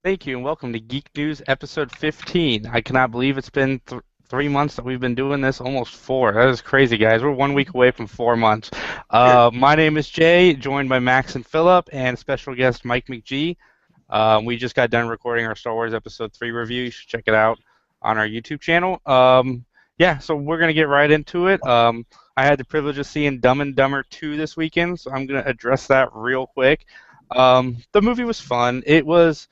Thank you, and welcome to Geek News episode 15. I cannot believe it's been 3 months that we've been doing this, almost four. That is crazy, guys. We're 1 week away from 4 months. My name is Jay, joined by Max and Philip, and special guest Mike McGee. We just got done recording our Star Wars Episode 3 review. You should check it out on our YouTube channel. So we're going to get right into it. I had the privilege of seeing Dumb and Dumber 2 this weekend, so I'm going to address that real quick. The movie was fun. It was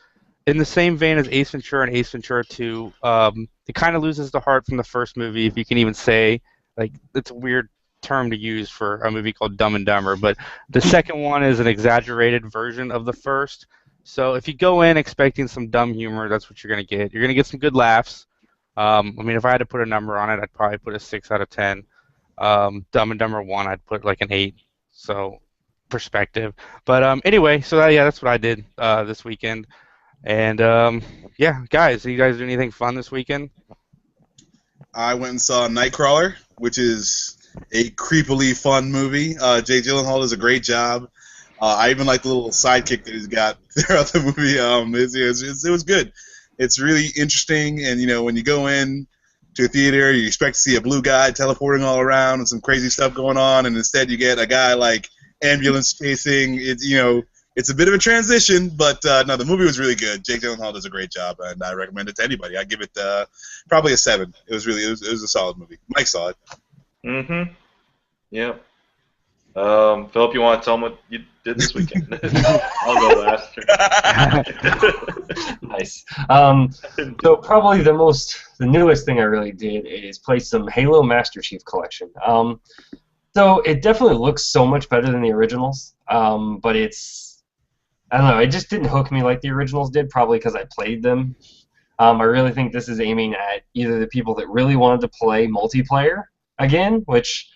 in the same vein as Ace Ventura and Ace Ventura 2. It kind of loses the heart from the first movie, if you can even say. Like, it's a weird term to use for a movie called Dumb and Dumber, but the second one is an exaggerated version of the first. So if you go in expecting some dumb humor, that's what you're going to get. You're going to get some good laughs. If I had to put a number on it, I'd probably put a 6 out of 10. Dumb and Dumber 1, I'd put like an 8. So, perspective. But anyway, so that's what I did this weekend. And guys, did you guys do anything fun this weekend? I went and saw Nightcrawler, which is a creepily fun movie. Jake Gyllenhaal does a great job. I even like the little sidekick that he's got throughout the movie. It was good. It's really interesting, and when you go in to a theater, you expect to see a blue guy teleporting all around and some crazy stuff going on, and instead you get a guy like ambulance chasing. It's a bit of a transition, but no, the movie was really good. Jake Gyllenhaal does a great job, and I recommend it to anybody. I give it probably a 7. It was a solid movie. Mike saw it. Mm-hmm. Yep. Philip, you want to tell them what you did this weekend? I'll go last. Nice. So probably the newest thing I really did is play some Halo Master Chief Collection. So it definitely looks so much better than the originals, but I don't know, it just didn't hook me like the originals did, probably because I played them. I really think this is aiming at either the people that really wanted to play multiplayer again, which,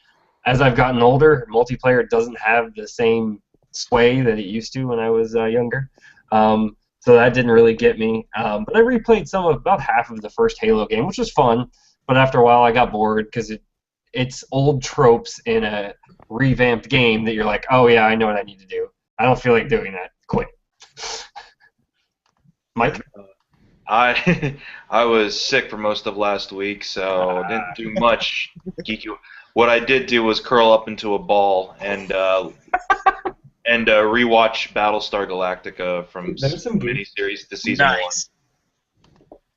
as I've gotten older, multiplayer doesn't have the same sway that it used to when I was younger. So that didn't really get me. But I replayed about half of the first Halo game, which was fun, but after a while I got bored because it's old tropes in a revamped game that you're like, oh yeah, I know what I need to do. I don't feel like doing that. Quit. Mike? I was sick for most of last week, so didn't do much geeky. What I did do was curl up into a ball and rewatch Battlestar Galactica from miniseries to season 1.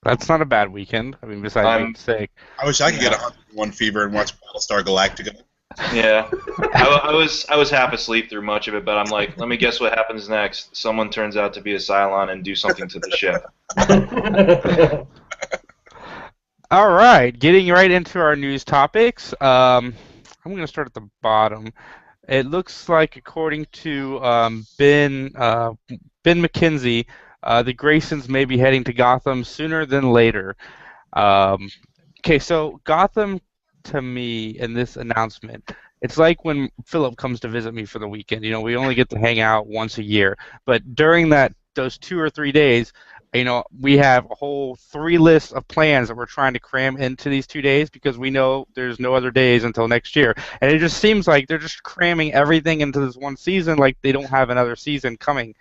That's not a bad weekend. I mean, besides being sick. I wish I could get 101 fever and watch Battlestar Galactica. Yeah, I was half asleep through much of it, but I'm like, let me guess what happens next. Someone turns out to be a Cylon and do something to the ship. All right, getting right into our news topics. I'm going to start at the bottom. It looks like, according to Ben McKenzie, the Graysons may be heading to Gotham sooner than later. Okay, so Gotham, to me, in this announcement, it's like when Philip comes to visit me for the weekend. We only get to hang out once a year, but during those 2 or 3 days, we have a whole 3 lists of plans that we're trying to cram into these 2 days because we know there's no other days until next year, and it just seems like they're just cramming everything into this one season, like they don't have another season coming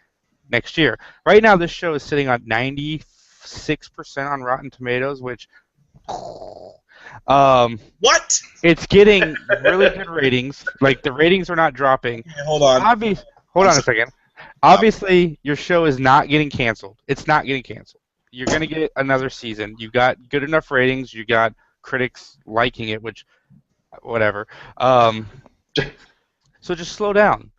next year. Right now, this show is sitting on 96% on Rotten Tomatoes, which. What? It's getting really good ratings. Like, the ratings are not dropping. Okay, hold on. Hold on a second. Obviously, your show is not getting canceled. It's not getting canceled. You're going to get another season. You got good enough ratings. You got critics liking it, which, whatever. So just slow down.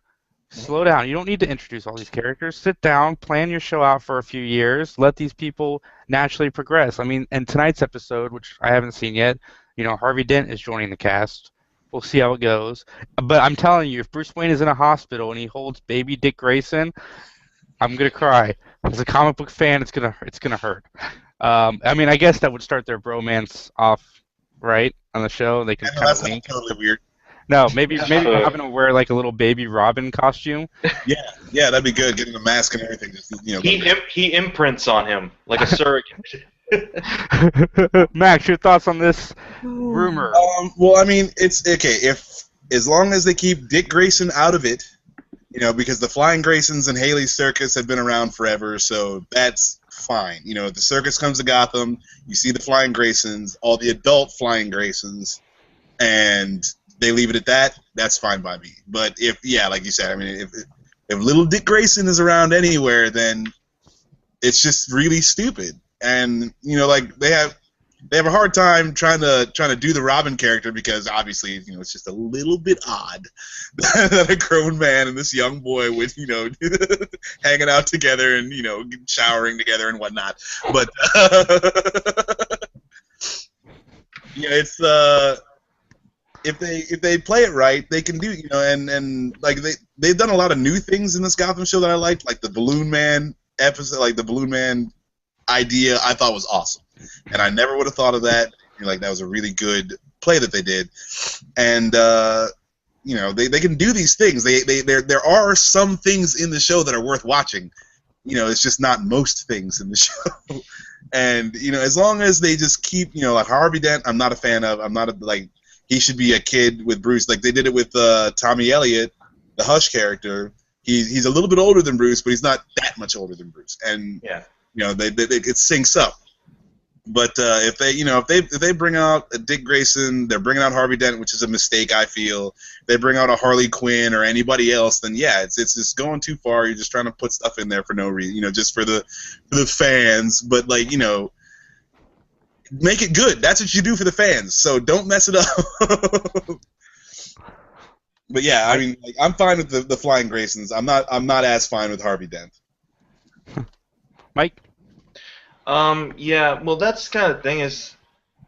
Slow down. You don't need to introduce all these characters. Sit down, plan your show out for a few years, let these people naturally progress. I mean, in tonight's episode, which I haven't seen yet, Harvey Dent is joining the cast. We'll see how it goes. But I'm telling you, if Bruce Wayne is in a hospital and he holds baby Dick Grayson, I'm gonna cry. As a comic book fan, it's gonna hurt. I guess that would start their bromance off, right, on the show. They can kind of link. Totally weird. No, maybe Robin will wear like a little baby Robin costume. Yeah, that'd be good. Getting the mask and everything. Just, He imprints on him like a surrogate. Max, your thoughts on this rumor? Well, it's okay as long as they keep Dick Grayson out of it, because the Flying Graysons and Haley's Circus have been around forever, so that's fine. If the circus comes to Gotham, you see the Flying Graysons, all the adult Flying Graysons, and they leave it at that, that's fine by me. But like you said, I mean, if little Dick Grayson is around anywhere, then it's just really stupid. And like they have a hard time trying to do the Robin character because obviously it's just a little bit odd that a grown man and this young boy would hanging out together and showering together and whatnot. But it's if they play it right, they can do and like they've done a lot of new things in this Gotham show that I liked, like the Balloon Man episode, like the Balloon Man idea I thought was awesome, and I never would have thought of that. Like that was a really good play that they did, and they can do these things. There are some things in the show that are worth watching. It's just not most things in the show. And as long as they just keep like Harvey Dent, I'm not a fan of. I'm not like he should be a kid with Bruce, like they did it with Tommy Elliott, the Hush character. He's a little bit older than Bruce, but he's not that much older than Bruce, and it syncs up. But if they bring out a Dick Grayson, they're bringing out Harvey Dent, which is a mistake, I feel. If they bring out a Harley Quinn or anybody else, then it's just going too far. You're just trying to put stuff in there for no reason, just for the fans. But make it good. That's what you do for the fans. So don't mess it up. But I mean, I'm fine with the Flying Graysons. I'm not as fine with Harvey Dent. Mike? Well, that's the kind of thing is,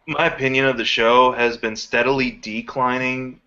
my opinion of the show has been steadily declining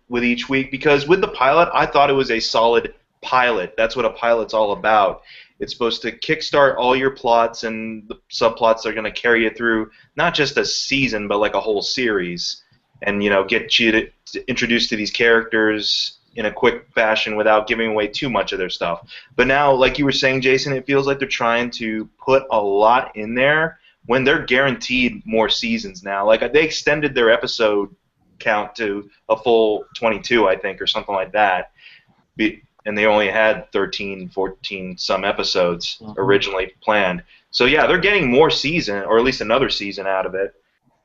with each week, because with the pilot, I thought it was a solid pilot. That's what a pilot's all about. It's supposed to kickstart all your plots, and the subplots are going to carry you through not just a season, but like a whole series, and get you to introduced to these characters in a quick fashion without giving away too much of their stuff. But now, like you were saying, Jason, it feels like they're trying to put a lot in there when they're guaranteed more seasons now. Like they extended their episode count to a full 22, I think, or something like that. And they only had 13, 14 some episodes originally planned. So yeah, they're getting more season, or at least another season out of it.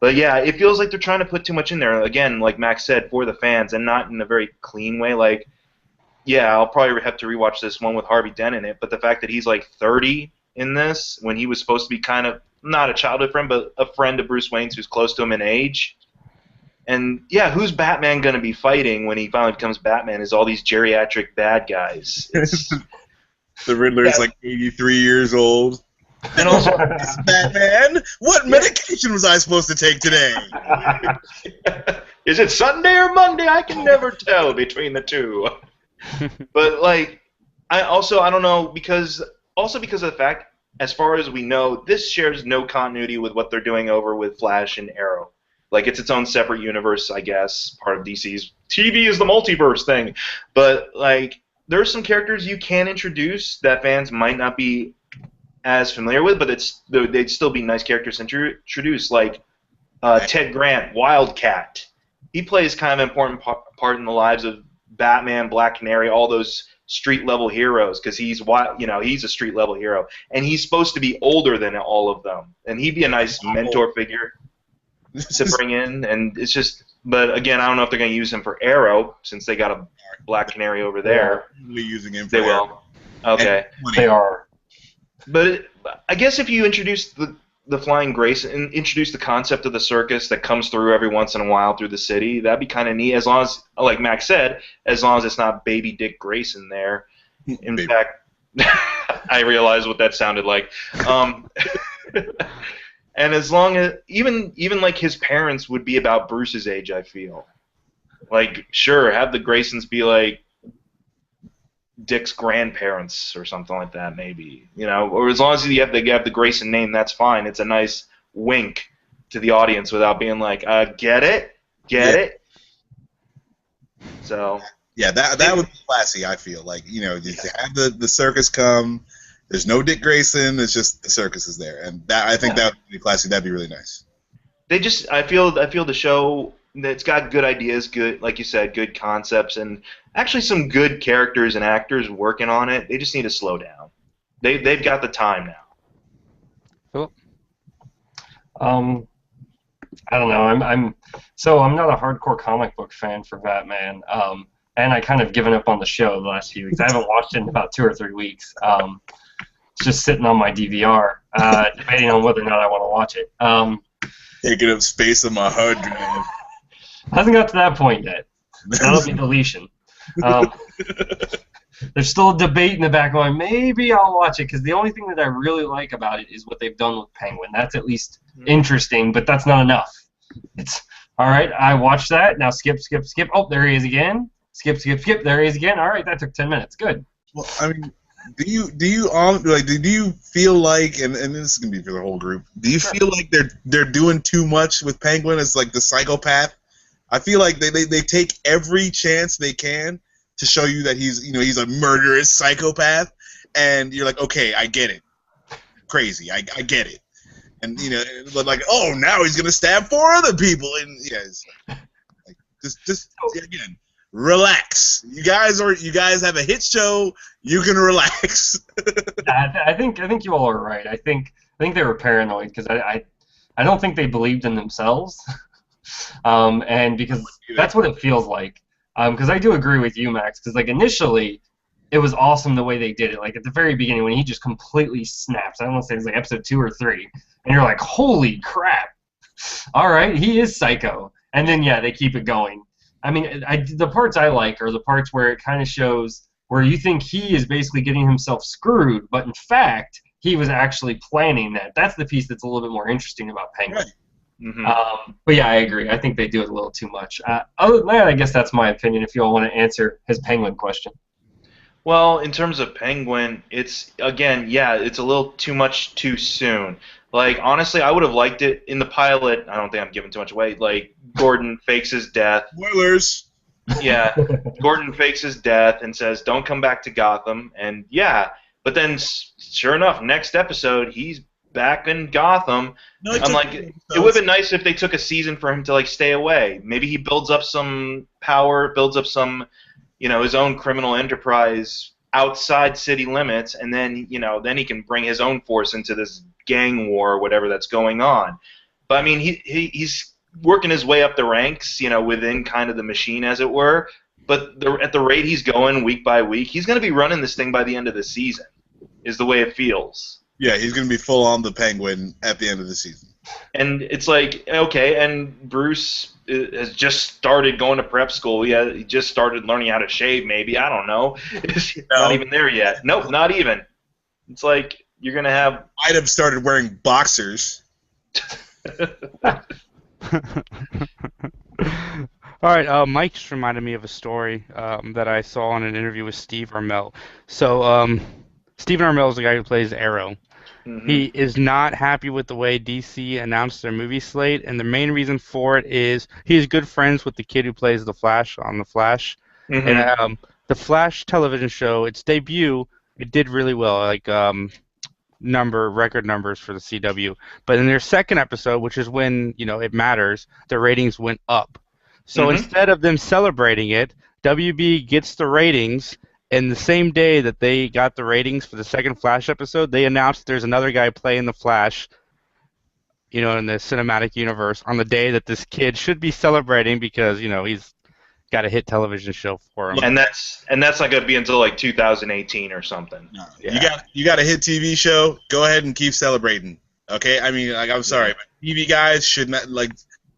But yeah, it feels like they're trying to put too much in there. Again, like Max said, for the fans, and not in a very clean way. Like, yeah, I'll probably have to rewatch this one with Harvey Dent in it. But the fact that he's like 30 in this, when he was supposed to be kind of not a childhood friend, but a friend of Bruce Wayne's who's close to him in age. And yeah, who's Batman going to be fighting when he finally becomes Batman? Is all these geriatric bad guys. The Riddler is like 83 years old. And also, Batman, what medication was I supposed to take today? Is it Sunday or Monday? I can never tell between the two. But like, I don't know, because of the fact, as far as we know, this shares no continuity with what they're doing over with Flash and Arrow. Like, it's its own separate universe, I guess, part of DC's TV is the multiverse thing. But like, there are some characters you can introduce that fans might not be as familiar with, but they'd still be nice characters to introduce, like Ted Grant, Wildcat. He plays kind of an important part in the lives of Batman, Black Canary, all those street-level heroes, because he's a street-level hero, and he's supposed to be older than all of them, and he'd be a nice mentor figure to bring in, and it's just, but again, I don't know if they're going to use him for Arrow, since they got a Black Canary over there. They're using him for They will. Okay. They are. But I guess if you introduce the Flying Grayson and introduce the concept of the circus that comes through every once in a while through the city, that'd be kind of neat. As long as, like Max said, as long as it's not Baby Dick Grayson there. In fact, I realized what that sounded like. And as long as even like his parents would be about Bruce's age, I feel. Like, sure, have the Graysons be like Dick's grandparents or something like that, maybe, or as long as you have the Grayson name, that's fine. It's a nice wink to the audience without being like, get it. So yeah, that would be classy. I feel like you have the circus come. There's no Dick Grayson. It's just the circus is there, and I think that would be classy. That'd be really nice. I feel the show It's got good ideas, good, like you said, good concepts, and actually some good characters and actors working on it. They just need to slow down. They've got the time now. Philip? Um, I don't know. I'm not a hardcore comic book fan for Batman. And I kind of given up on the show the last few weeks. I haven't watched it in about 2 or 3 weeks. It's just sitting on my DVR, debating on whether or not I want to watch it. Taking up space on my hard drive. Hasn't got to that point yet. That'll be deletion. There's still a debate in the back going, maybe I'll watch it, because the only thing that I really like about it is what they've done with Penguin. That's at least interesting, but that's not enough. It's, all right, I watched that, now skip. Oh, there he is again. Skip, there he is again. All right, that took 10 minutes. Good. Well, I mean, do you feel like, and this is gonna be for the whole group, do you feel like they're doing too much with Penguin as like the psychopath? I feel like they take every chance they can to show you that he's a murderous psychopath, and you're like, okay, I get it, crazy, I get it, and like, oh, now he's gonna stab 4 other people, and yes, like, just again, relax. You guys have a hit show. You can relax. I think you all are right. I think they were paranoid because I don't think they believed in themselves, and because that's what it feels like. Because I do agree with you, Max. Because like initially, it was awesome the way they did it. Like at the very beginning when he just completely snaps. I don't want to say it was like episode 2 or 3, and you're like, holy crap! All right, he is psycho. And then yeah, they keep it going. I mean, the parts I like are the parts where it kind of shows where you think he is basically getting himself screwed, but in fact, he was actually planning that. That's the piece that's a little bit more interesting about Penguin. Right. Mm-hmm. But yeah, I agree. I think they do it a little too much. Other than that, I guess that's my opinion if you all want to answer his Penguin question. Well, in terms of Penguin, it's, again, yeah, it's a little too much too soon. Like, honestly, I would have liked it in the pilot. I don't think I'm giving too much away. Like, Gordon fakes his death. Spoilers. Yeah, Gordon fakes his death and says, don't come back to Gotham. And, yeah, but then, sure enough, next episode, he's back in Gotham. No, I'm like, it would have been nice if they took a season for him to, like, stay away. Maybe he builds up some power, builds up some, his own criminal enterprise outside city limits, and then, then he can bring his own force into this gang war or whatever that's going on. But, I mean, he's working his way up the ranks, within kind of the machine, as it were. But at the rate he's going week by week, he's going to be running this thing by the end of the season, is the way it feels. Yeah, he's going to be full on the Penguin at the end of the season. And it's like, okay, and Bruce has just started going to prep school. Yeah, he just started learning how to shave, maybe. I don't know. He's not even there yet. Nope, not even. It's like you're going to have... Might have started wearing boxers. All right, Mike just reminded me of a story that I saw in an interview with Steve Armel. So, Stephen Armel is the guy who plays Arrow. Mm-hmm. He is not happy with the way DC announced their movie slate, and the main reason for it is he is good friends with the kid who plays the Flash on The Flash. Mm-hmm. And the Flash television show, its debut, it did really well, like record numbers for the CW. But in their second episode, which is when it matters, their ratings went up. So instead of them celebrating it, WB gets the ratings. And the same day that they got the ratings for the second Flash episode, they announced there's another guy playing the Flash, in the cinematic universe on the day that this kid should be celebrating because, he's got a hit television show for him. And that's not going to be until like 2018 or something. No, yeah. You got a hit TV show, go ahead and keep celebrating. Okay? I mean, like, I'm sorry, but TV guys should not, like,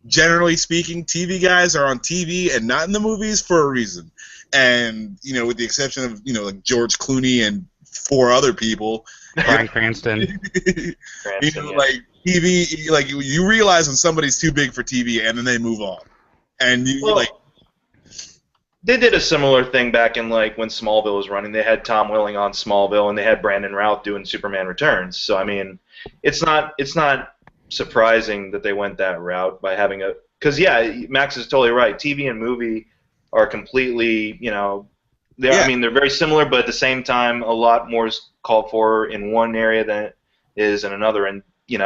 generally speaking, TV guys are on TV and not in the movies for a reason. And, with the exception of, like George Clooney and 4 other people. Bryan Cranston. Like, TV, like, you realize when somebody's too big for TV and then they move on. And, they did a similar thing back in, like, when Smallville was running. They had Tom Welling on Smallville, and they had Brandon Routh doing Superman Returns. So, I mean, it's not surprising that they went that route by having a... Because, yeah, Max is totally right. TV and movie are completely, I mean, they're very similar, but at the same time, a lot more is called for in one area than it is in another. And,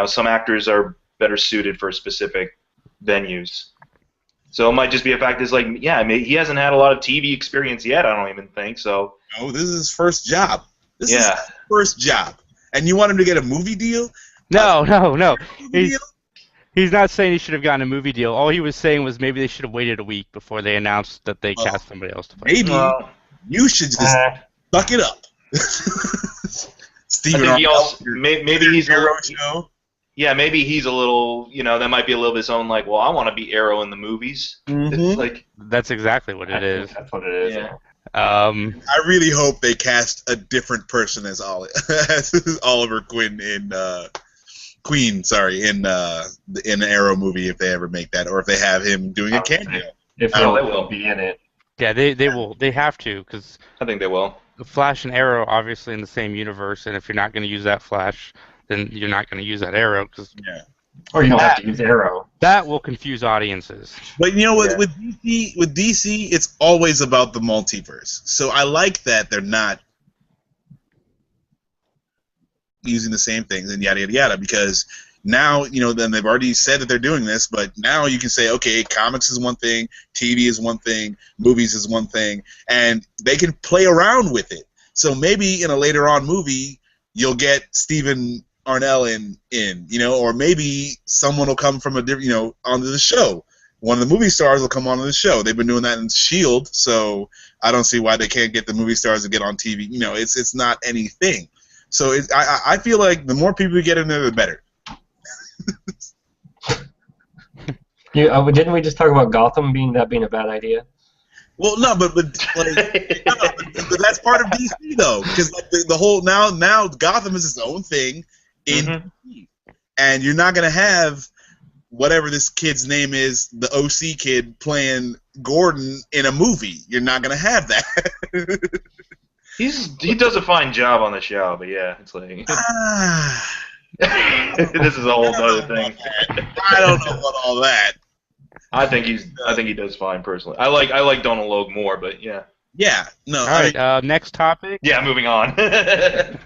some actors are better suited for specific venues. So it might just be a fact. Is like, yeah, he hasn't had a lot of TV experience yet. I don't even think so. No, this is his first job. This is Yeah. his first job, and you want him to get a movie deal? No, no. Movie deal? He's not saying he should have gotten a movie deal. All he was saying was maybe they should have waited a week before they announced that they Well, cast somebody else to play. Maybe you should just suck it up. Steven I think he Arnell, also your maybe he's a Arrow little, show. yeah, maybe he's a little, that might be a little bit his own, like, well, I want to be Arrow in the movies. It's like, That's exactly what it is. That's what it is. yeah. I really hope they cast a different person as as Oliver Queen in the Arrow movie if they ever make that, or if they have him doing a cameo. If Oh, they he'll will. be in it. Yeah, they will. They have to, because I think they will. Flash and Arrow obviously in the same universe, and if you're not going to use that Flash, then you're not going to use that Arrow, because Yeah. Or you don't have to use Arrow. that will confuse audiences. But you know what? Yeah. With DC, it's always about the multiverse. So I like that they're not using the same things and yada yada yada, because now, then they've already said that they're doing this, but now you can say, okay, comics is one thing, TV is one thing, movies is one thing, and they can play around with it. So maybe in a later on movie, you'll get Stephen Arnell in, or maybe someone will come from a different, onto the show. One of the movie stars will come onto the show. They've been doing that in S.H.I.E.L.D., so I don't see why they can't get the movie stars to get on TV. It's not anything. So I feel like the more people we get in there, the better. Didn't we just talk about Gotham being a bad idea? Well, no, but that's part of DC though, because the whole now Gotham is its own thing in DC, and you're not gonna have whatever this kid's name is, the OC kid playing Gordon in a movie. You're not gonna have that. He does a fine job on the show, but yeah, it's like this is a whole other thing. I don't know about all that. I think he does fine personally. I like Donald Logue more, but yeah. Yeah, no. All right, next topic. Yeah, moving on. Nip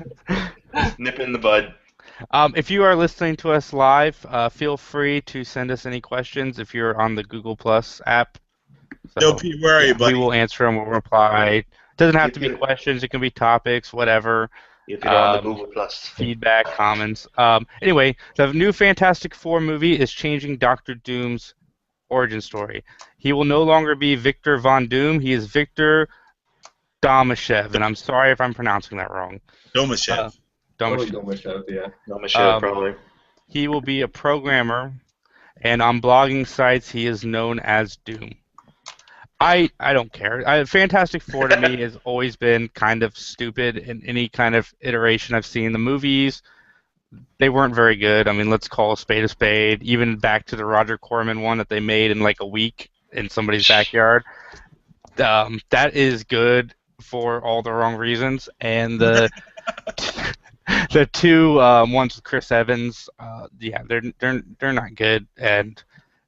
it in the bud. If you are listening to us live, feel free to send us any questions if you're on the Google Plus app. Yo, Pete, where are you, buddy? We will answer them. We'll reply. It doesn't have to be questions. It can be topics, whatever. If you're on the Google Plus. Feedback, comments. Anyway, the new Fantastic Four movie is changing Doctor Doom's origin story. He will no longer be Victor Von Doom. He is Victor Domashev, and I'm sorry if I'm pronouncing that wrong. Domashev. Domashev, yeah. Domashev, probably. He will be a programmer, and on blogging sites, he is known as Doom. I don't care. Fantastic Four to me has always been kind of stupid in any kind of iteration I've seen. The movies, they weren't very good. I mean, let's call a spade a spade. Even back to the Roger Corman one that they made in like a week in somebody's backyard. That is good for all the wrong reasons. And the two ones with Chris Evans, yeah, they're not good. And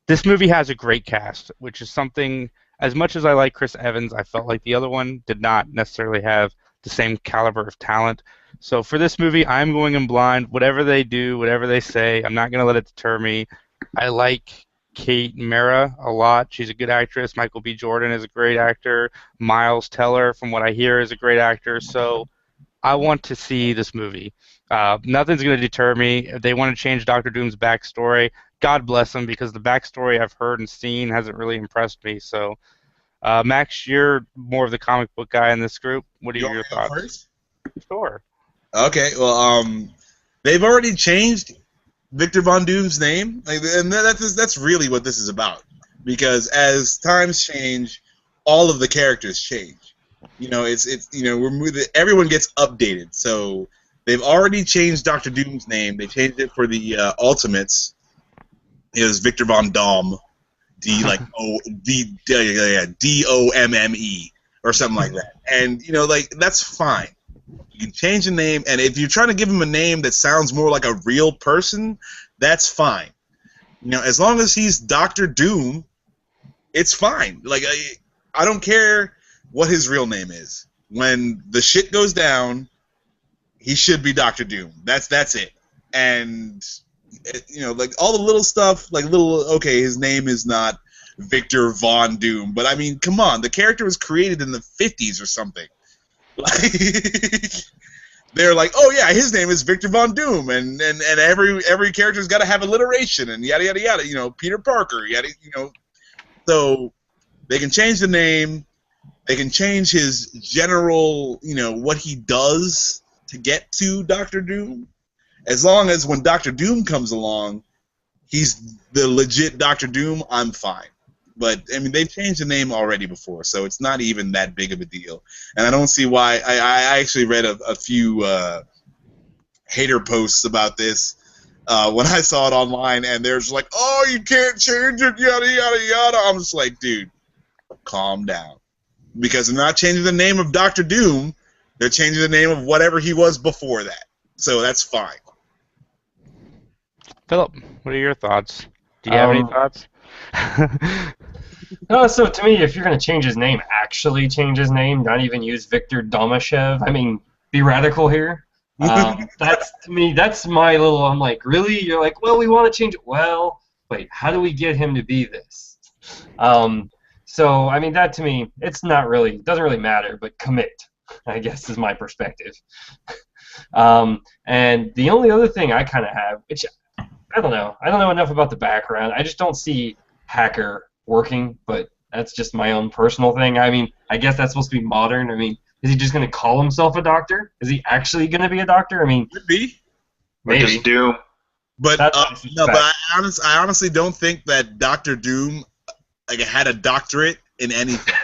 this movie has a great cast, which is something. As much as I like Chris Evans, I felt like the other one did not necessarily have the same caliber of talent. So for this movie, I'm going in blind. Whatever they do, whatever they say, I'm not going to let it deter me. I like Kate Mara a lot. She's a good actress. Michael B. Jordan is a great actor. Miles Teller, from what I hear, is a great actor. So I want to see this movie. Nothing's going to deter me. If they want to change Doctor Doom's backstory, God bless them, because the backstory I've heard and seen hasn't really impressed me. So, Max, you're more of the comic book guy in this group. What are your thoughts? First? Sure. Okay, well, they've already changed Victor Von Doom's name, and that's really what this is about. Because as times change, all of the characters change. Everyone gets updated. So they've already changed Doctor Doom's name. They changed it for the Ultimates. It was Victor Von Domme, D-O-M-M-E, or something like that. And that's fine. You can change the name, and if you're trying to give him a name that sounds more like a real person, that's fine. As long as he's Doctor Doom, it's fine. Like I don't care what his real name is. When the shit goes down, he should be Doctor Doom. That's it. And like all the little stuff, like his name is not Victor Von Doom. But I mean, come on, the character was created in the 50s or something. Like, they're like, oh yeah, his name is Victor Von Doom, and every character's got to have alliteration and yada yada yada. You know, Peter Parker, yada, you know. So they can change the name, they can change his general, you know, what he does to get to Doctor Doom. As long as when Doctor Doom comes along, he's the legit Doctor Doom, I'm fine. But, I mean, they've changed the name already before, so it's not even that big of a deal. And I don't see why. I actually read a few hater posts about this when I saw it online, and they're just like, oh, you can't change it, yada, yada, yada. I'm just like, dude, calm down. Because they're not changing the name of Doctor Doom, they're changing the name of whatever he was before that. So that's fine. Philip, what are your thoughts? Do you have any thoughts? No, so to me, if you're going to change his name, actually change his name, not even use Victor Domashev. I mean, be radical here. That's, to me, that's my little, I'm like, really? You're like, well, we want to change it. Well, wait, how do we get him to be this? So, I mean, that to me, it's not really, doesn't really matter, but commit, I guess, is my perspective. And the only other thing I kind of have, which I don't know enough about the background. I just don't see Hacker working, but that's just my own personal thing. I mean, I guess that's supposed to be modern. I mean, is he just going to call himself a doctor? Is he actually going to be a doctor? I mean, Could be. maybe. Just Doom. But That's no, but I honestly don't think that Doctor Doom like had a doctorate in anything.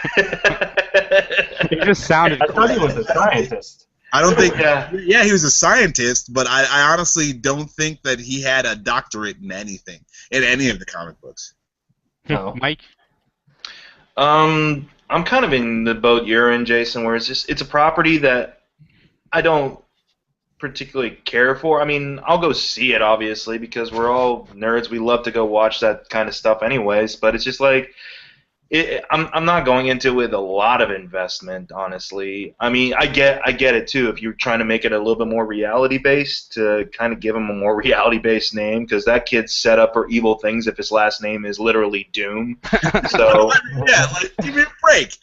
He just sounded I thought he was a scientist. I don't think. Yeah. He was a scientist, but I honestly don't think that he had a doctorate in anything in any of the comic books. No. Mike? I'm kind of in the boat you're in, Jason, where it's a property that I don't particularly care for. I mean, I'll go see it, obviously, because we're all nerds. We love to go watch that kind of stuff anyways, but it's just like, I'm not going into it with a lot of investment, honestly. I mean, I get it too. If you're trying to make it a little bit more reality based, to kind of give him a more reality based name, because that kid's set up for evil things if his last name is literally Doom. So Yeah, like give me a break.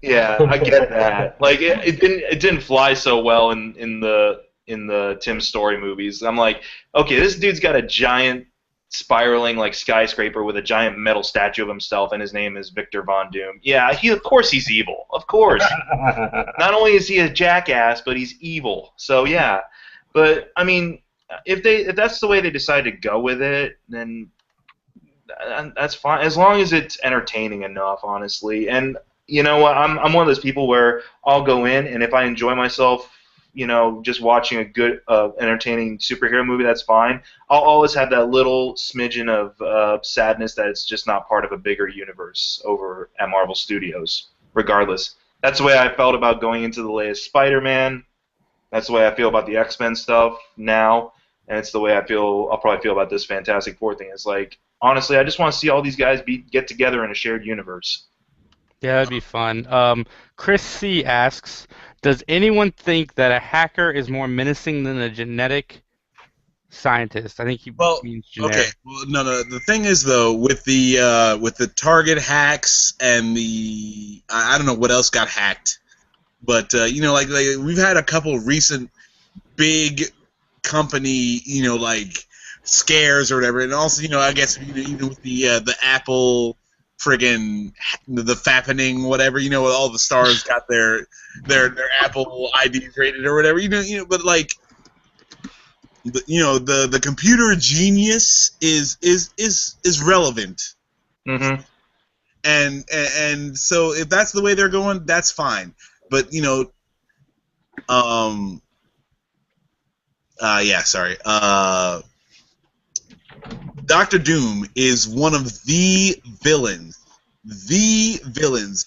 yeah, I get that. Like it didn't fly so well in the Tim Story movies. I'm like, okay, this dude's got a giant spiraling like skyscraper with a giant metal statue of himself, and his name is Victor Von Doom. Yeah, of course he's evil. Of course. Not only is he a jackass, but he's evil. So yeah. But I mean, if that's the way they decide to go with it, then that's fine, as long as it's entertaining enough, honestly. And you know what? I'm one of those people where I'll go in, and if I enjoy myself, you know, just watching a good, entertaining superhero movie, that's fine. I'll always have that little smidgen of sadness that it's just not part of a bigger universe over at Marvel Studios, regardless. That's the way I felt about going into the latest Spider-Man. That's the way I feel about the X-Men stuff now, and it's the way I'll probably feel about this Fantastic Four thing. It's like, honestly, I just want to see all these guys get together in a shared universe. Yeah, that'd be fun. Chris C. asks, does anyone think that a hacker is more menacing than a genetic scientist? I think he means generic. Okay. Well, no. The thing is, though, with the Target hacks and I don't know what else got hacked, but you know, like we've had a couple recent big company, you know, like scares or whatever, and also, you know, I guess even with the Apple friggin' the fappening, whatever, you know, all the stars got their Apple IDs rated or whatever, you know, but like, you know, the computer genius is relevant, Mm-hmm. and so if that's the way they're going, that's fine, but you know, Doctor Doom is one of the villains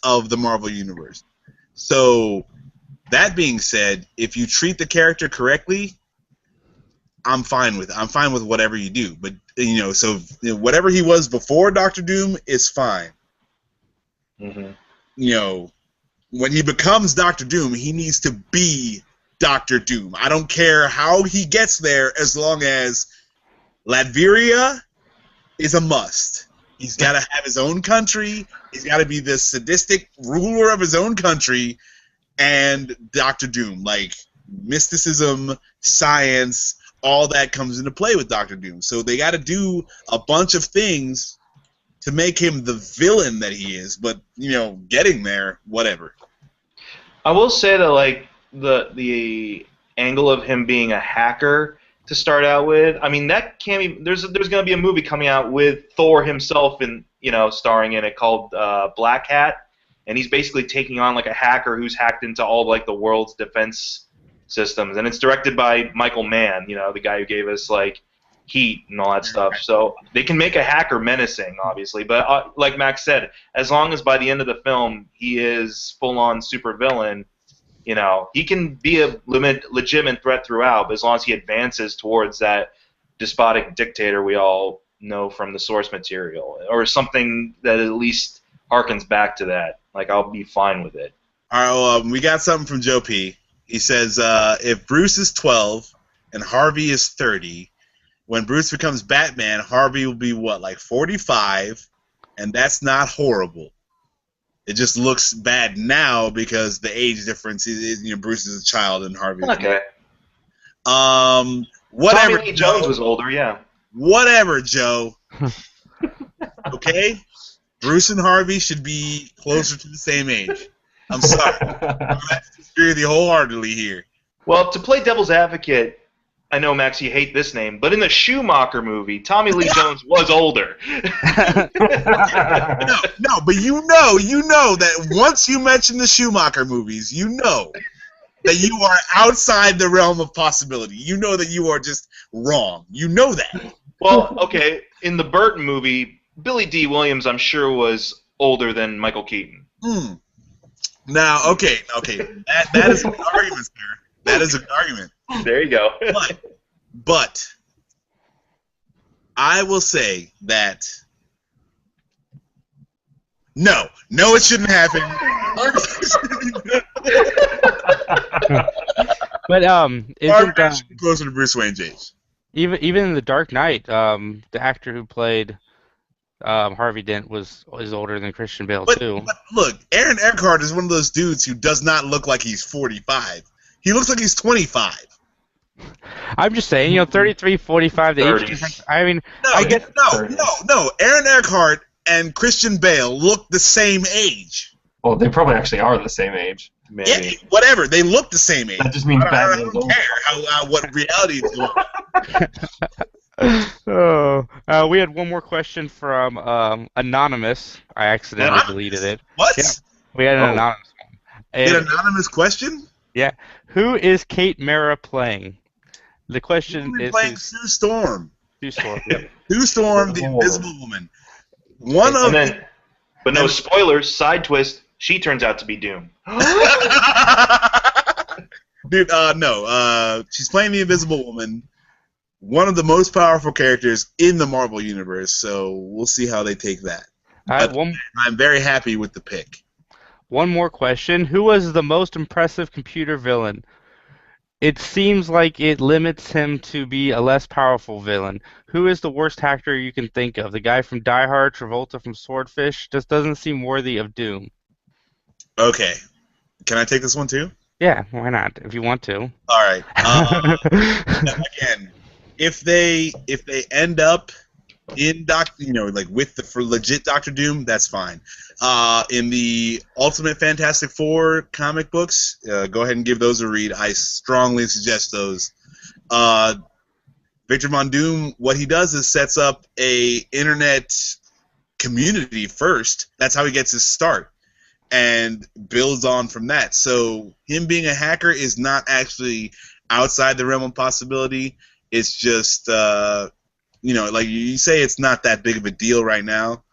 of the Marvel Universe. So, that being said, if you treat the character correctly, I'm fine with whatever you do. But you know, so you know, whatever he was before Doctor Doom is fine. Mm-hmm. You know, when he becomes Doctor Doom, he needs to be Doctor Doom. I don't care how he gets there, as long as Latveria is a must. He's got to have his own country. He's got to be the sadistic ruler of his own country. And Doctor Doom, like mysticism, science, all that comes into play with Doctor Doom. So they got to do a bunch of things to make him the villain that he is. But getting there, whatever. I will say that like the angle of him being a hacker to start out with, I mean that can't be. There's going to be a movie coming out with Thor himself and starring in it called Black Hat, and he's basically taking on like a hacker who's hacked into all like the world's defense systems, and it's directed by Michael Mann, the guy who gave us like Heat and all that stuff. So they can make a hacker menacing, obviously, but like Max said, as long as by the end of the film he is full-on supervillain, he can be a legitimate threat throughout, but as long as he advances towards that despotic dictator we all know from the source material, or something that at least harkens back to that, like I'll be fine with it. All right, well, we got something from Joe P. He says, if Bruce is 12 and Harvey is 30, when Bruce becomes Batman, Harvey will be, what, like 45? And that's not horrible. It just looks bad now because the age difference is Bruce is a child and Harvey is okay. Whatever. Tommy Lee Jones was older, yeah. Whatever, Joe. Okay? Bruce and Harvey should be closer to the same age. I'm sorry. I'm going to disagree with you wholeheartedly here. Well, to play devil's advocate, I know, Max, you hate this name, but in the Schumacher movie, Tommy Lee Jones was older. No, but you know that once you mention the Schumacher movies, you know that you are outside the realm of possibility. You know that you are just wrong. You know that. Well, okay, in the Burton movie, Billy D. Williams, I'm sure, was older than Michael Keaton. Now, okay, that is a good argument, sir. That is a good argument. There you go. But I will say that no, it shouldn't happen. But isn't closer to Bruce Wayne's age? Even in The Dark Knight, the actor who played Harvey Dent is older than Christian Bale too. But look, Aaron Eckhart is one of those dudes who does not look like he's 45. He looks like he's 25. I'm just saying, 33, 45, the age difference. I mean, I get no. Aaron Eckhart and Christian Bale look the same age. Well, they probably actually are the same age. Maybe. Yeah, whatever. They look the same age. That just means I don't care what reality is going on. We had one more question from Anonymous. I accidentally deleted it. What? Yeah, we had an anonymous one. An anonymous question? Yeah. Who is Kate Mara playing? The question is playing Sue Storm. Sue Storm. Yep. Sue Storm, the Invisible Woman. But no spoilers. Side twist: she turns out to be Doom. Dude, no. She's playing the Invisible Woman. One of the most powerful characters in the Marvel universe. So we'll see how they take that. I'm very happy with the pick. One more question. Who was the most impressive computer villain? It seems like it limits him to be a less powerful villain. Who is the worst actor you can think of? The guy from Die Hard, Travolta from Swordfish? Just doesn't seem worthy of Doom. Okay. Can I take this one too? Yeah, why not? If you want to. All right. Again, if they end up in with the legit Doctor Doom, that's fine. In the Ultimate Fantastic Four comic books, go ahead and give those a read. I strongly suggest those. Victor Von Doom, what he does is sets up a internet community first. That's how he gets his start, and builds on from that. So him being a hacker is not actually outside the realm of possibility. It's just like you say, it's not that big of a deal right now.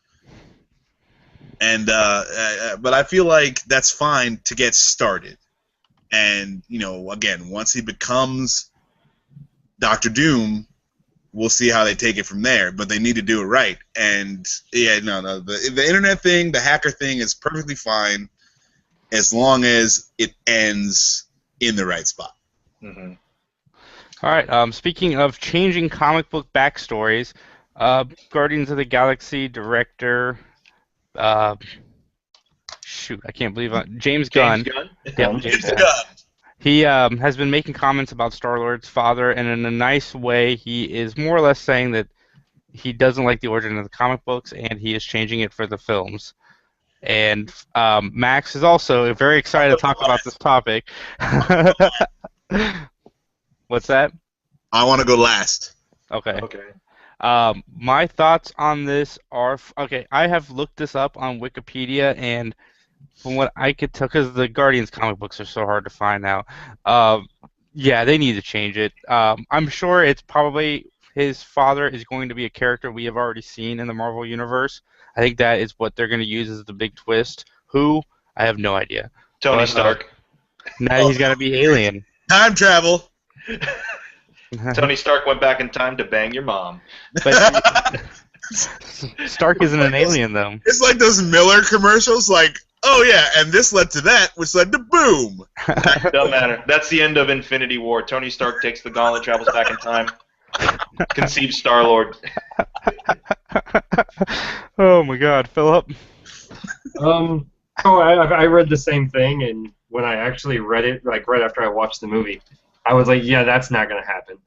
And but I feel like that's fine to get started. And again, once he becomes Doctor Doom, we'll see how they take it from there. But they need to do it right. And the internet thing, the hacker thing is perfectly fine as long as it ends in the right spot. Mm-hmm. All right. Speaking of changing comic book backstories, Guardians of the Galaxy director. Uh, Shoot, I can't believe it. James James Gunn. Gunn. Yep, Gunn. James James Gunn. Gunn. He has been making comments about Star-Lord's father, and in a nice way, he is more or less saying that he doesn't like the origin of the comic books, and he is changing it for the films. And Max is also very excited to talk about this topic. What's that? I want to go last. Okay. Okay. My thoughts on this are okay. I have looked this up on Wikipedia, and from what I could tell, because the Guardians comic books are so hard to find now, yeah, they need to change it. I'm sure it's probably his father is going to be a character we have already seen in the Marvel Universe. I think that is what they're going to use as the big twist. Who? I have no idea. Tony But, Stark. Now he's got to be alien. Time travel. Tony Stark went back in time to bang your mom. But Stark isn't an alien, though. It's like those Miller commercials, like, oh yeah, and this led to that, which led to boom. Doesn't matter. That's the end of Infinity War. Tony Stark takes the gauntlet, travels back in time, conceives Star-Lord. Oh my God, Philip. So I read the same thing, and when I actually read it, like right after I watched the movie, I was like, yeah, that's not going to happen.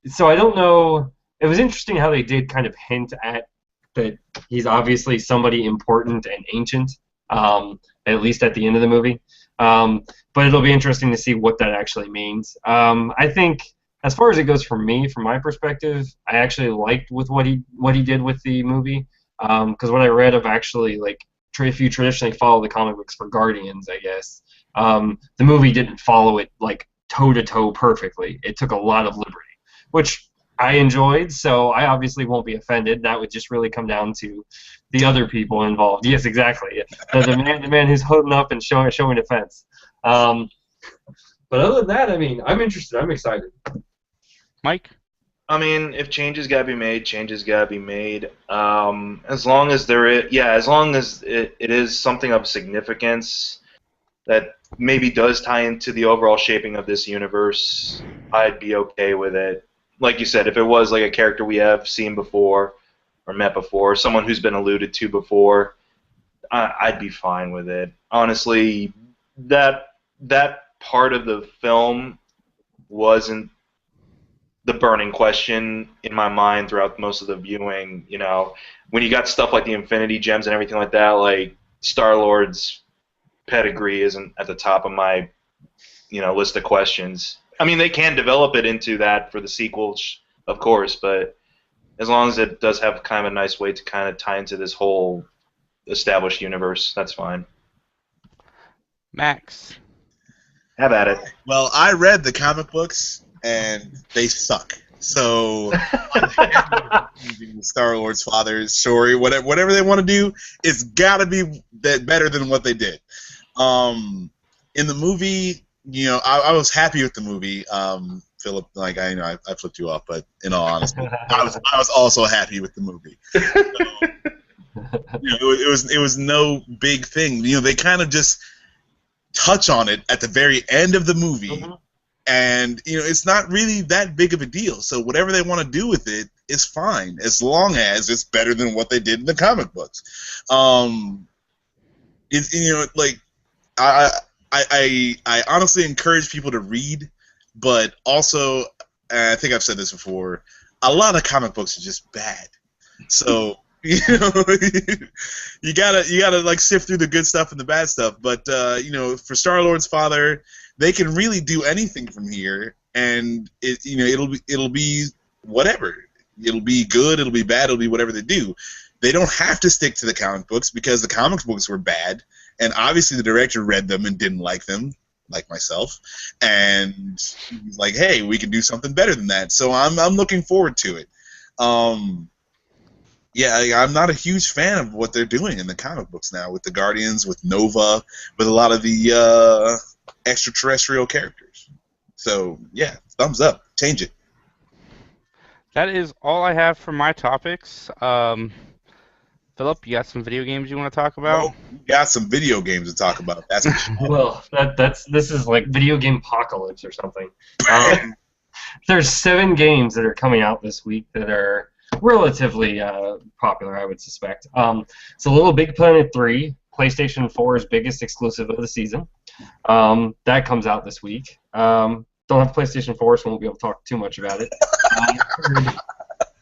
So I don't know. It was interesting how they did kind of hint at that he's obviously somebody important and ancient, at least at the end of the movie. But it'll be interesting to see what that actually means. I think, as far as it goes for me, from my perspective, I actually liked with what he did with the movie. Because what I read of actually, like, if you traditionally follow the comic books for Guardians, I guess, the movie didn't follow it like toe-to-toe perfectly. It took a lot of liberty, which I enjoyed, so I obviously won't be offended. That would just really come down to the other people involved. Yes, exactly. The man who's holding up and showing defense. But other than that, I mean, I'm interested. I'm excited. Mike? I mean, if changes gotta be made, changes gotta be made. As long as as long as it is something of significance that maybe does tie into the overall shaping of this universe, I'd be okay with it. Like you said, if it was like a character we have seen before or met before, someone who's been alluded to before, I'd be fine with it. Honestly, that part of the film wasn't the burning question in my mind throughout most of the viewing. You know, when you got stuff like the Infinity Gems and everything like that, like Star-Lord's pedigree isn't at the top of my, list of questions. I mean, they can develop it into that for the sequels, of course, but as long as it does have kind of a nice way to kind of tie into this whole established universe, that's fine. Max? Have at it. Well, I read the comic books, and they suck. So, Star-Lord's father's story, whatever they want to do, it's got to be better than what they did. In the movie, I was happy with the movie. Philip, like I flipped you off, but in all honesty, I was also happy with the movie. So, it was no big thing. They kind of just touch on it at the very end of the movie. Mm-hmm. And, it's not really that big of a deal. So whatever they want to do with it is fine, as long as it's better than what they did in the comic books. I honestly encourage people to read, but also, and I think I've said this before, a lot of comic books are just bad. So, you gotta like sift through the good stuff and the bad stuff. But for Star-Lord's father, they can really do anything from here, and it'll be whatever. It'll be good, it'll be bad, it'll be whatever they do. They don't have to stick to the comic books because the comic books were bad, and obviously the director read them and didn't like them, like myself, and he's like, hey, we can do something better than that. So I'm looking forward to it. Yeah, I'm not a huge fan of what they're doing in the comic books now with the Guardians, with Nova, with a lot of the extraterrestrial characters. So, yeah, thumbs up. Change it. That is all I have for my topics. Philip, you got some video games you want to talk about? Oh, we got some video games to talk about. That's well, this is like video game apocalypse or something. There's 7 games that are coming out this week that are relatively popular, I would suspect. So Little Big Planet 3, PlayStation 4's biggest exclusive of the season. That comes out this week. Don't have PlayStation 4, so won't be able to talk too much about it.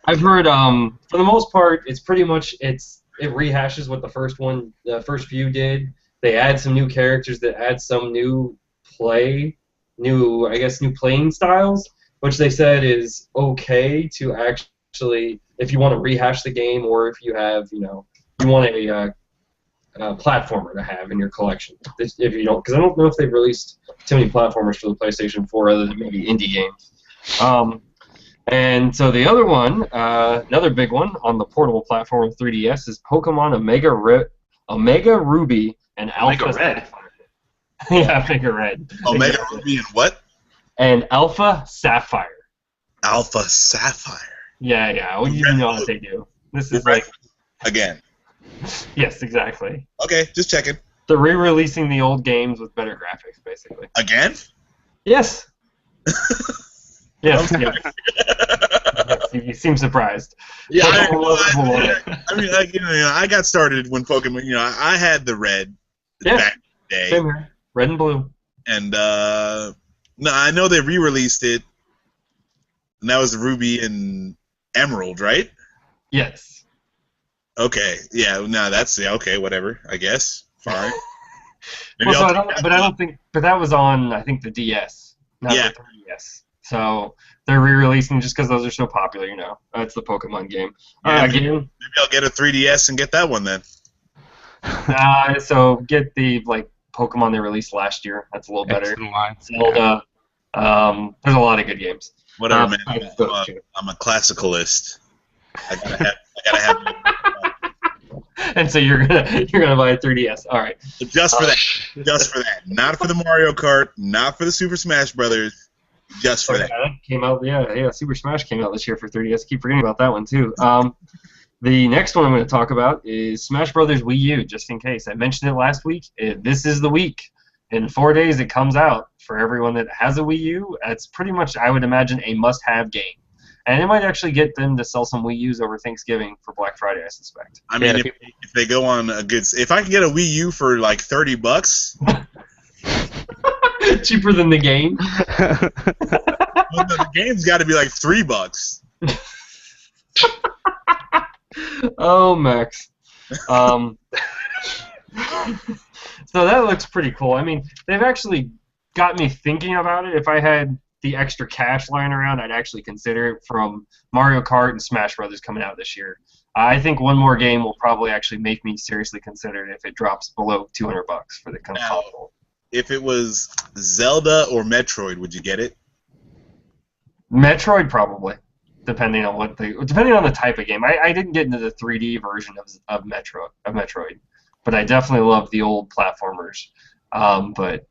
I've heard for the most part, it's pretty much it rehashes what the first few did. They add some new characters that add some new playing styles, which they said is okay to actually, if you want to rehash the game, or if you have, you want a platformer to have in your collection. If you don't, because I don't know if they've released too many platformers for the PlayStation 4 other than maybe indie games. And so the other one, another big one on the portable platform of 3DS is Pokemon Omega Ruby and Alpha Omega Red. Sapphire. Yeah, Omega Red. Omega Ruby and what? And Alpha Sapphire. Alpha Sapphire. Yeah. Well, you know what they do. This is like again. Yes, exactly. Okay, just checking. They're re-releasing the old games with better graphics, basically. Again? Yes. Yes. You seem surprised. Yeah, I mean, like, I got started when Pokemon. I had the red back in the day. Same here. Red and blue. And no, I know they re-released it, and that was Ruby and Emerald, right? Yes. Okay. Yeah. No, okay. Whatever. I guess. Fine. But that was on, I think, the DS, not the 3DS. So they're re-releasing just because those are so popular, That's the Pokemon game. Maybe I'll get a 3DS and get that one then. So get the Pokemon they released last year. That's a little better. Zelda. There's a lot of good games. Whatever, man. I'm a classicalist. I gotta have. And so you're gonna buy a 3DS. All right. Just for that. Not for the Mario Kart. Not for the Super Smash Brothers. Just for that. Came out. Yeah. Super Smash came out this year for 3DS. I keep forgetting about that one too. The next one I'm going to talk about is Smash Brothers Wii U. Just in case I mentioned it last week. This is the week. In 4 days, it comes out for everyone that has a Wii U. It's pretty much, I would imagine, a must-have game. And it might actually get them to sell some Wii U's over Thanksgiving for Black Friday, I suspect. I mean, if they go on a good... If I can get a Wii U for like $30... Cheaper than the game? Well, the game's got to be like $3. Oh, Max. So that looks pretty cool. I mean, they've actually got me thinking about it. If I had the extra cash lying around, I'd actually consider it, from Mario Kart and Smash Brothers coming out this year. I think one more game will probably actually make me seriously consider it if it drops below $200 for the console. If it was Zelda or Metroid, would you get it? Metroid, probably, depending on the type of game. I didn't get into the 3D version of Metroid, but I definitely love the old platformers. But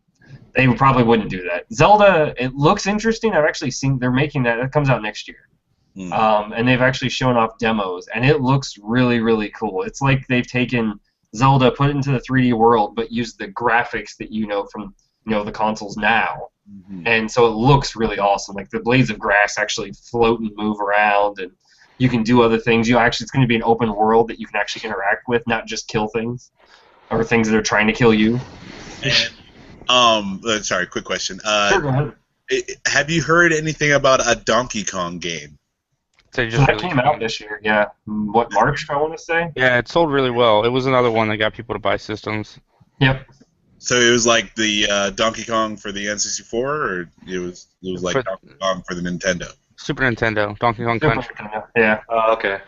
they probably wouldn't do that. Zelda, it looks interesting. I've actually seen they're making that. It comes out next year. And they've actually shown off demos, and it looks really, really cool. It's like they've taken Zelda, put it into the 3D world, but used the graphics that from the consoles now. And so it looks really awesome. Like the blades of grass actually float and move around, and you can do other things. It's going to be an open world that you can actually interact with, not just kill things or things that are trying to kill you. And, sorry, quick question. Sure, go ahead. Have you heard anything about a Donkey Kong game? So that came out this year, yeah. What, March, I want to say? Yeah, it sold really well. It was another one that got people to buy systems. Yep. So it was like the Donkey Kong for the N64, or it was like Donkey Kong for the Nintendo? Super Nintendo, Donkey Kong Country. Yeah. Okay.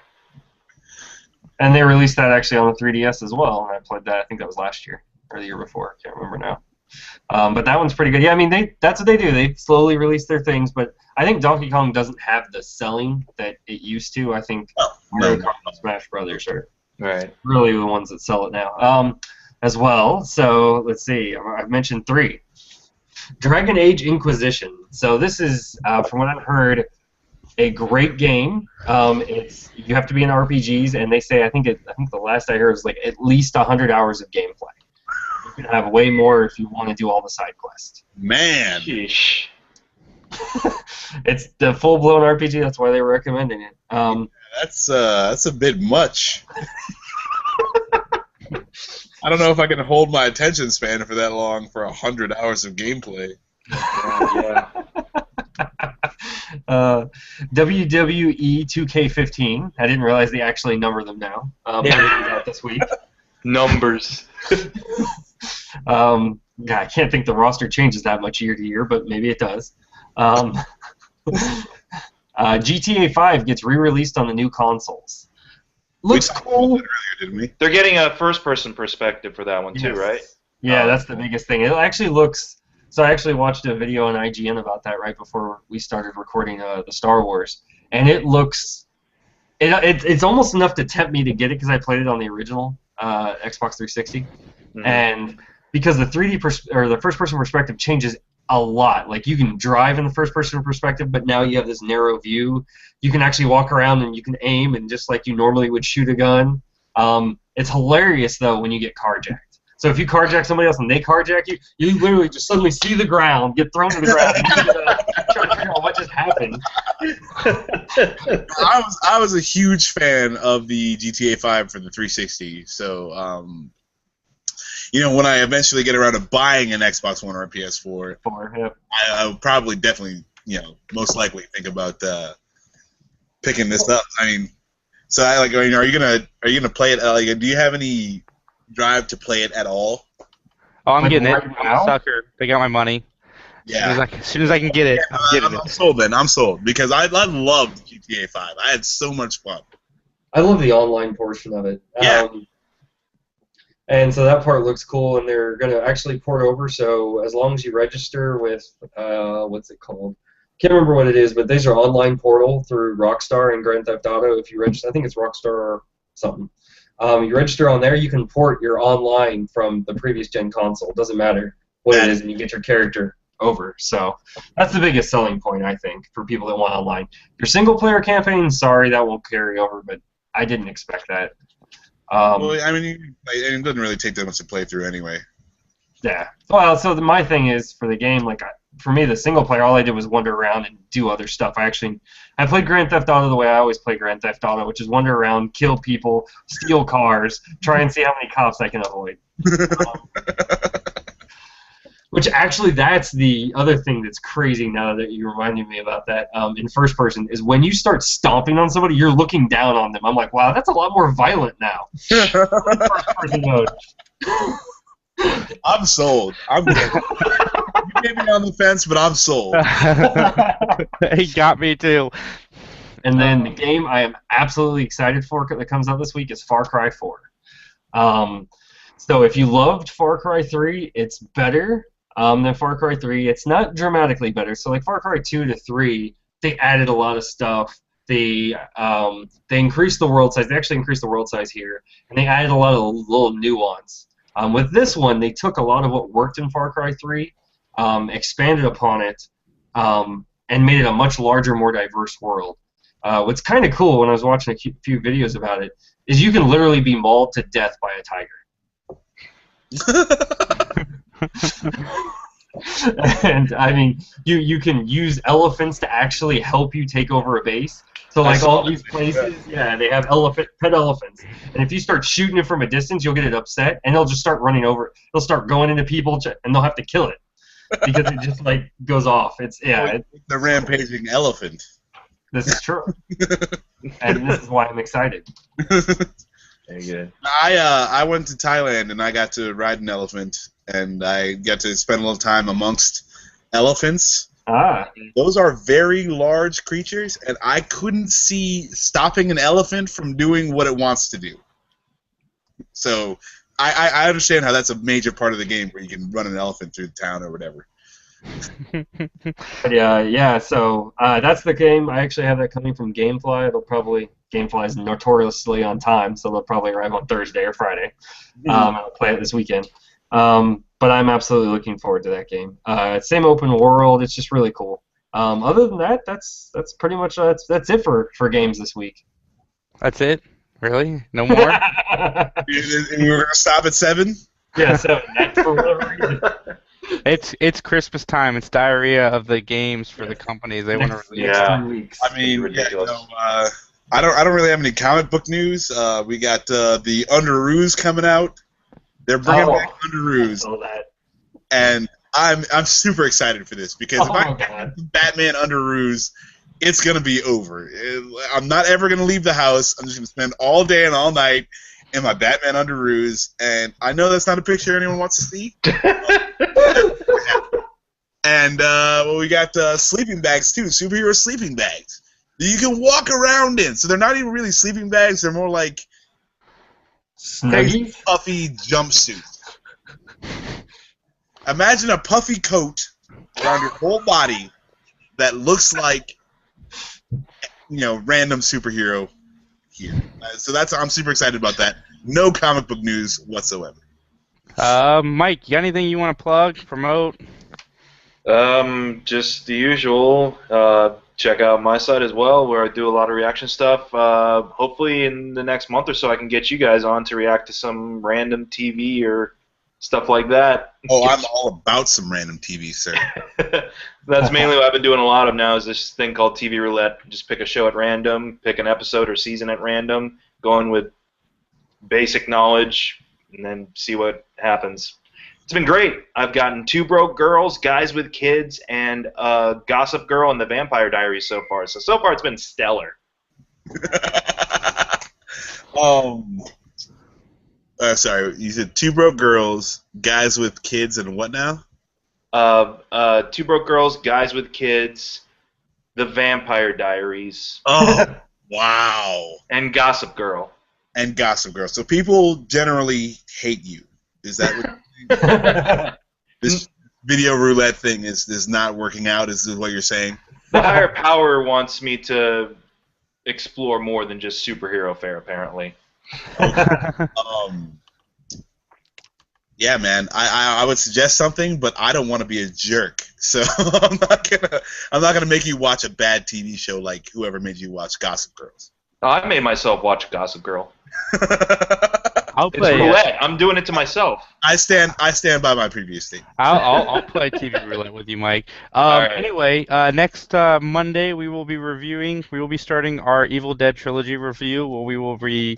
And they released that actually on the 3DS as well, and I played that. I think that was last year or the year before. I can't remember now. But that one's pretty good. Yeah, I mean, that's what they do. They slowly release their things, but I think Donkey Kong doesn't have the selling that it used to. I think Mario Kart and Smash Brothers are really the ones that sell it now. As well. So let's see. I've mentioned 3. Dragon Age Inquisition. So this is, from what I've heard, a great game. You have to be in RPGs, and they say I think the last I heard was like at least 100 hours of gameplay. You can have way more if you want to do all the side quests. Man. Sheesh. It's the full-blown RPG. That's why they were recommending it. That's a bit much. I don't know if I can hold my attention span for that long for 100 hours of gameplay. Yeah. WWE 2K15. I didn't realize they actually number them now. But it was out this week. Numbers. God, I can't think the roster changes that much year to year, but maybe it does. GTA 5 gets re-released on the new consoles. Looks cool. Earlier, didn't we? They're getting a first-person perspective for that one too, Yes. right? Yeah, that's the biggest thing. It actually looks. So I actually watched a video on IGN about that right before we started recording the Star Wars, and it looks. It's almost enough to tempt me to get it because I played it on the original Xbox 360, and because the 3D or the first-person perspective changes a lot. Like, you can drive in the first-person perspective, but now you have this narrow view. You can actually walk around and you can aim, and just like you normally would shoot a gun. It's hilarious though when you get carjacked. So if you carjack somebody else and they carjack you, you literally just suddenly see the ground, get thrown to the ground, and you try to figure out what just happened. I was a huge fan of the GTA 5 for the 360. So, when I eventually get around to buying an Xbox One or a PS4, I would probably definitely, most likely think about picking this up. I mean, so are you gonna play it? Do you have any drive to play it at all? Oh, I'm getting it. right I'm now? a sucker. They got my money. Yeah. As soon as I can get it, I'm getting I'm it. sold then. I'm sold because I loved GTA 5. I had so much fun. I love the online portion of it. Yeah. And so that part looks cool, and they're going to actually port over, so as long as you register with, what's it called? Can't remember what it is, but these are online portal through Rockstar and Grand Theft Auto. If you register, I think it's Rockstar or something. You register on there, you can port your online from the previous gen console. It doesn't matter what it is, and you get your character over. So that's the biggest selling point, I think, for people that want online. Your single-player campaign, sorry, that won't carry over, but I didn't expect that. Well, I mean, it doesn't really take that much to play through anyway. Yeah. Well, so my thing is for the game, like for me, the single player, all I did was wander around and do other stuff. I played Grand Theft Auto the way I always play Grand Theft Auto, which is wander around, kill people, steal cars, try and see how many cops I can avoid. Which actually, that's the other thing that's crazy now that you reminded me about that in first person, is when you start stomping on somebody, you're looking down on them. I'm like, wow, that's a lot more violent now. First person mode. I'm sold. You may be on the fence, but I'm sold. He got me too. And then the game I am absolutely excited for that comes out this week is Far Cry 4. So if you loved Far Cry 3, it's better than Far Cry 3. It's not dramatically better. So like Far Cry 2 to 3, they added a lot of stuff. They increased the world size. They actually increased the world size here, and they added a lot of little nuance. With this one, they took a lot of what worked in Far Cry 3, expanded upon it, and made it a much larger, more diverse world. What's kind of cool when I was watching a few videos about it is you can literally be mauled to death by a tiger. And I mean, you can use elephants to actually help you take over a base. So like all these places, yeah, they have pet elephants, and if you start shooting it from a distance, you'll get it upset, and they'll just start running over. They'll start going into people, and they'll have to kill it because it just like goes off. The rampaging elephant. This is true, and this is why I'm excited. Very good. I went to Thailand and I got to ride an elephant, and I got to spend a little time amongst elephants. Those are very large creatures, and I couldn't see stopping an elephant from doing what it wants to do. So I understand how that's a major part of the game where you can run an elephant through the town or whatever. But yeah. So that's the game. I actually have that coming from GameFly. GameFly is notoriously on time, so they'll probably arrive on Thursday or Friday. I'll play it this weekend. But I'm absolutely looking forward to that game. Same open world. It's just really cool. Other than that, that's pretty much that's it for games this week. That's it? Really? No more? We were gonna stop at 7? Yeah, 7. That's for whatever reason. It's Christmas time. It's diarrhea of the games for the companies. They want to release. Next Yeah. 3 weeks. I mean, yeah, ridiculous. I don't really have any comic book news. We got the Underoos coming out. They're bringing back I Underoos, saw that. and I'm super excited for this because if I Oh, get God. Batman Underoos, it's gonna be over. I'm not ever gonna leave the house. I'm just gonna spend all day and all night in my Batman Underoos, and I know that's not a picture anyone wants to see. And well, we got sleeping bags too, superhero sleeping bags that you can walk around in. So they're not even really sleeping bags; they're more like crazy Snuggies? puffy jumpsuits. Imagine a puffy coat around your whole body that looks like random superhero here. So I'm super excited about that. No comic book news whatsoever. Mike, you got anything you want to plug, promote? Just the usual. Check out my site as well, where I do a lot of reaction stuff. Hopefully, in the next month or so, I can get you guys on to react to some random TV or stuff like that. Oh, I'm all about some random TV, sir. That's mainly what I've been doing a lot of now. Is this thing called TV roulette. Just pick a show at random, pick an episode or season at random, going with basic knowledge, and then see what happens. It's been great. I've gotten Two Broke Girls, Guys with Kids, and Gossip Girl and the Vampire Diaries so far. So far it's been stellar. Sorry, you said Two Broke Girls, Guys with Kids, and what now? Two Broke Girls, Guys with Kids, the Vampire Diaries, Oh, wow. and Gossip Girl. And Gossip Girl. So people generally hate you. Is that what this video roulette thing is not working out? Is what you're saying? The higher power wants me to explore more than just superhero fare, apparently. Yeah, man. I would suggest something, but I don't want to be a jerk, so I'm not gonna make you watch a bad TV show like whoever made you watch Gossip Girls. I made myself watch Gossip Girl. I'll It's play. roulette. I'm doing it to myself. I stand by my previous statement. I'll play TV roulette with you, Mike. right. Anyway, next Monday we will be starting our Evil Dead trilogy review, where we will be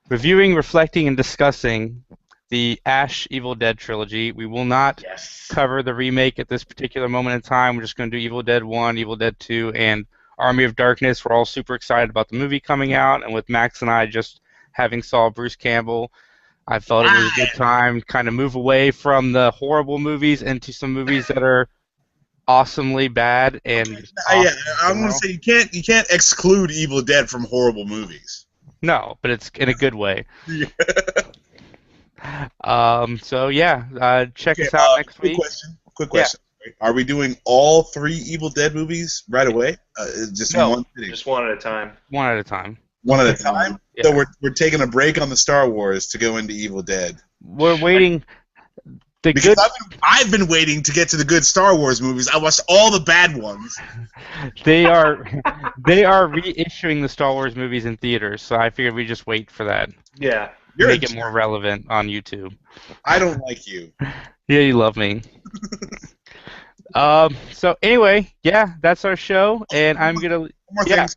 reviewing, reflecting, and discussing the Ash Evil Dead trilogy. We will not cover the remake at this particular moment in time. We're just going to do Evil Dead 1, Evil Dead 2, and Army of Darkness. We're all super excited about the movie coming out, and with Max and I just having saw Bruce Campbell, I felt it was a good time kind of move away from the horrible movies into some movies that are awesomely bad and Yeah, I'm gonna say you can't exclude Evil Dead from horrible movies. no, but it's in a good way. Yeah. So yeah, check us out next week. Quick question. Are we doing all 3 Evil Dead movies right away? Just in No. one sitting? Just one at a time. One at a time. One at a time? Yeah. So we're taking a break on the Star Wars to go into Evil Dead. We're waiting. The Because good. I've been waiting to get to the good Star Wars movies. I watched all the bad ones. They are reissuing the Star Wars movies in theaters, so I figured we just wait for that. Yeah. You're Make a it more relevant on YouTube. I don't like you. Yeah, you love me. So anyway, yeah, that's our show, and I'm gonna. One more Yeah. thing.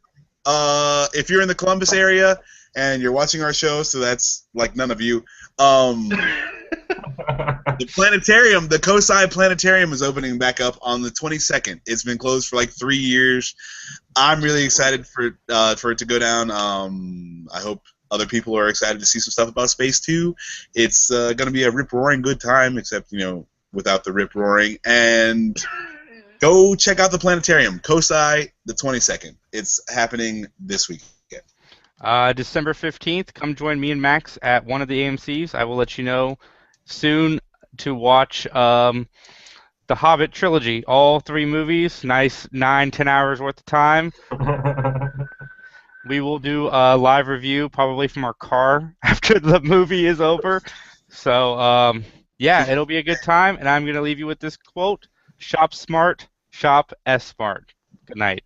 If you're in the Columbus area and you're watching our show, so that's like none of you. The planetarium, the Kosai Planetarium, is opening back up on the 22nd. It's been closed for like 3 years. I'm really excited for it to go down. I hope other people are excited to see some stuff about space too. It's going to be a rip-roaring good time, except without the rip-roaring. And go check out the planetarium, Kosai, the 22nd. It's happening this weekend. December 15th, come join me and Max at one of the AMCs. I will let you know soon to watch The Hobbit trilogy, all 3 movies, nice 9-10 hours worth of time. We will do a live review probably from our car after the movie is over. So, yeah, it'll be a good time, and I'm going to leave you with this quote: shop smart, shop S smart. Good night.